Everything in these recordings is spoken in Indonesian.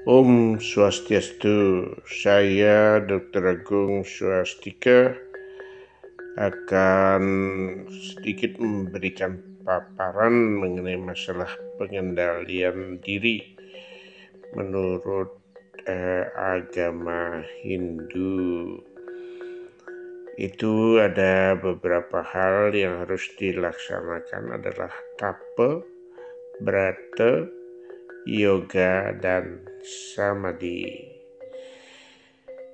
Om Swastiastu, saya Dr. Agung Swastika akan sedikit memberikan paparan mengenai masalah pengendalian diri menurut agama Hindu. Itu ada beberapa hal yang harus dilaksanakan adalah tapa, brata, yoga, dan samadhi.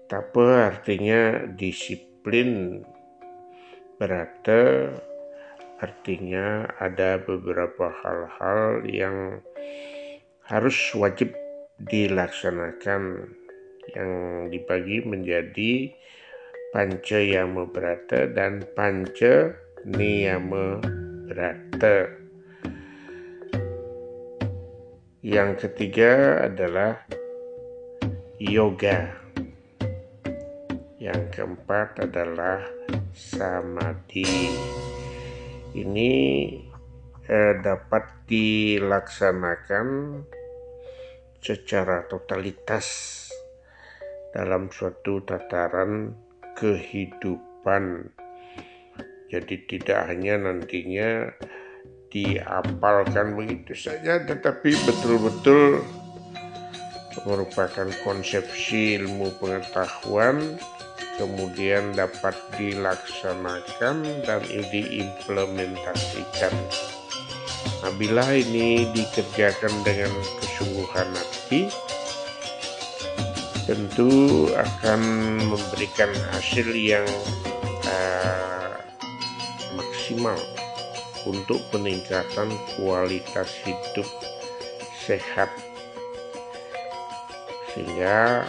Tapa artinya disiplin, brata artinya ada beberapa hal-hal yang harus wajib dilaksanakan yang dibagi menjadi panca yama brata dan panca niyama brata. Yang ketiga adalah yoga. Yang keempat adalah samadhi. Ini dapat dilaksanakan secara totalitas dalam suatu tataran kehidupan. Jadi tidak hanya nantinya diapalkan begitu saja, tetapi betul-betul merupakan konsepsi ilmu pengetahuan, kemudian dapat dilaksanakan dan diimplementasikan. Nah, bila ini dikerjakan dengan kesungguhan hati, tentu akan memberikan hasil yang maksimal untuk peningkatan kualitas hidup sehat, sehingga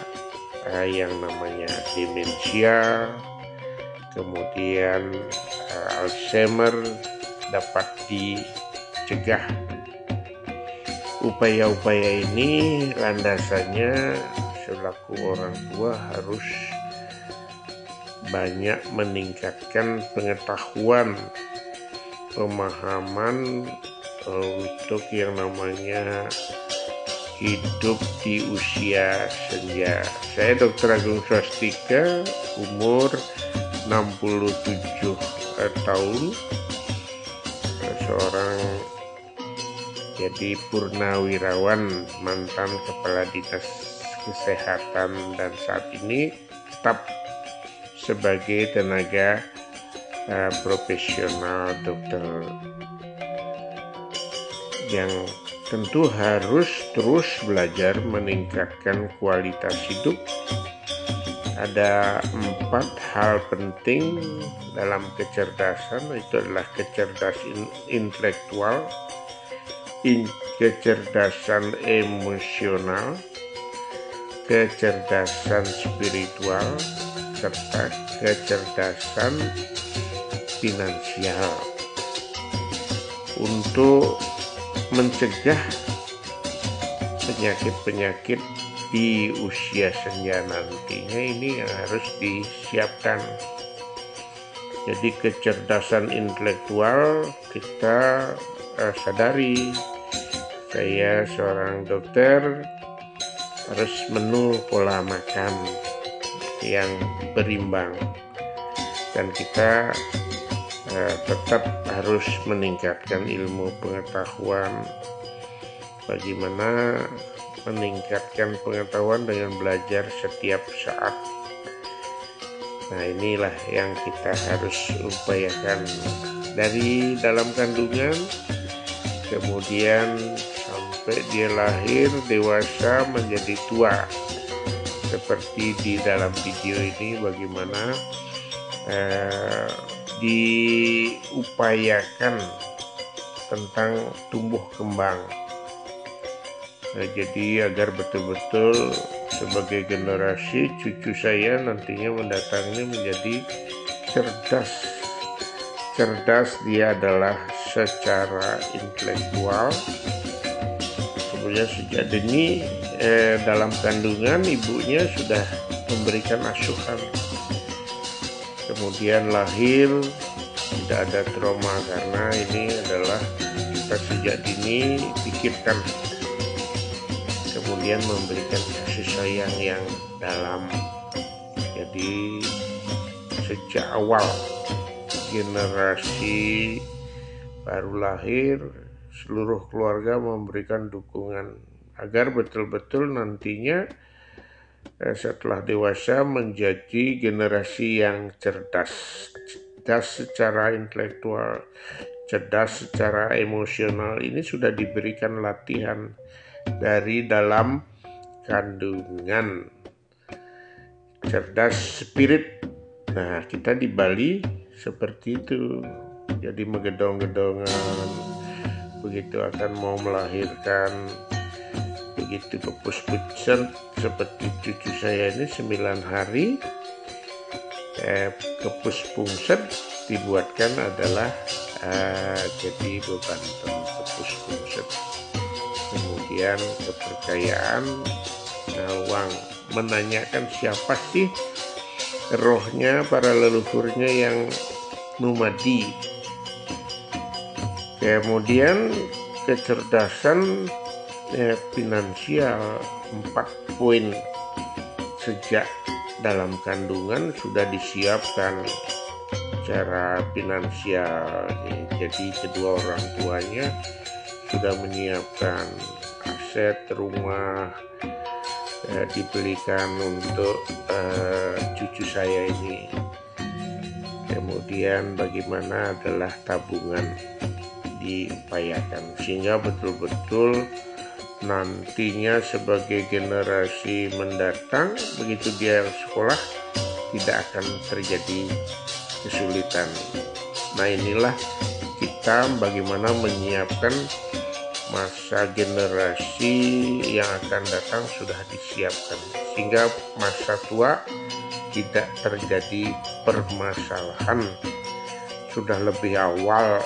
yang namanya demensia, kemudian Alzheimer dapat dicegah. Upaya-upaya ini landasannya selaku orang tua harus banyak meningkatkan pengetahuan, pemahaman untuk yang namanya hidup di usia senja. Saya Dr. Agung Swastika, umur 67 tahun, seorang jadi purnawirawan, mantan kepala dinas kesehatan, dan saat ini tetap sebagai tenaga profesional dokter yang tentu harus terus belajar meningkatkan kualitas hidup. Ada 4 hal penting dalam kecerdasan, itu adalah kecerdasan intelektual, kecerdasan emosional, kecerdasan spiritual, serta kecerdasan finansial. Untuk mencegah penyakit-penyakit di usia senja nantinya, ini yang harus disiapkan. Jadi kecerdasan intelektual kita sadari, saya seorang dokter harus menu pola makan yang berimbang, dan kita tetap harus meningkatkan ilmu pengetahuan. Bagaimana meningkatkan pengetahuan dengan belajar setiap saat. Nah, inilah yang kita harus upayakan dari dalam kandungan, kemudian sampai dia lahir, dewasa, menjadi tua. Seperti di dalam video ini, bagaimana diupayakan tentang tumbuh kembang. Nah, jadi agar betul-betul sebagai generasi cucu saya nantinya mendatangnya menjadi cerdas. Cerdas dia adalah secara intelektual. Kemudian sejak dini dalam kandungan ibunya sudah memberikan asuhan. Kemudian lahir tidak ada trauma, karena ini adalah kita sejak dini pikirkan. Kemudian kemudian memberikan kasih sayang yang dalam. Jadi sejak awal generasi baru lahir, seluruh keluarga memberikan dukungan agar betul-betul nantinya setelah dewasa menjadi generasi yang cerdas secara intelektual, cerdas secara emosional. Ini sudah diberikan latihan dari dalam kandungan. Cerdas spirit. Nah, kita di Bali seperti itu. Jadi menggedong-gedongan, begitu akan mau melahirkan, begitu kepus-pusan seperti cucu saya ini 9 hari, kepus-pungset dibuatkan adalah jadi bebanten kepus-pungset. Kemudian kepercayaan Nawang menanyakan siapa sih rohnya para leluhurnya yang numadi. Kemudian kecerdasan finansial 4 poin sejak dalam kandungan sudah disiapkan secara finansial. Jadi kedua orang tuanya sudah menyiapkan aset rumah, dibelikan untuk cucu saya ini. Kemudian bagaimana adalah tabungan diupayakan sehingga betul-betul nantinya sebagai generasi mendatang begitu dia sekolah tidak akan terjadi kesulitan. Nah, inilah kita bagaimana menyiapkan masa generasi yang akan datang sudah disiapkan sehingga masa tua tidak terjadi permasalahan, sudah lebih awal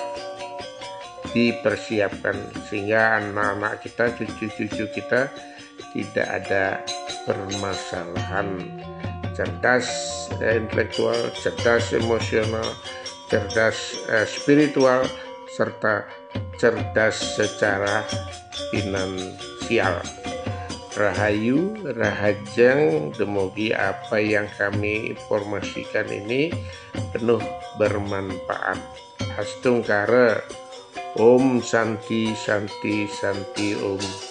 dipersiapkan sehingga anak-anak kita, cucu-cucu kita tidak ada permasalahan. Cerdas intelektual, cerdas emosional, cerdas spiritual, serta cerdas secara finansial. Rahayu, rahajeng, demogi apa yang kami informasikan ini penuh bermanfaat. Hastungkara. Om Santi Santi Santi Om.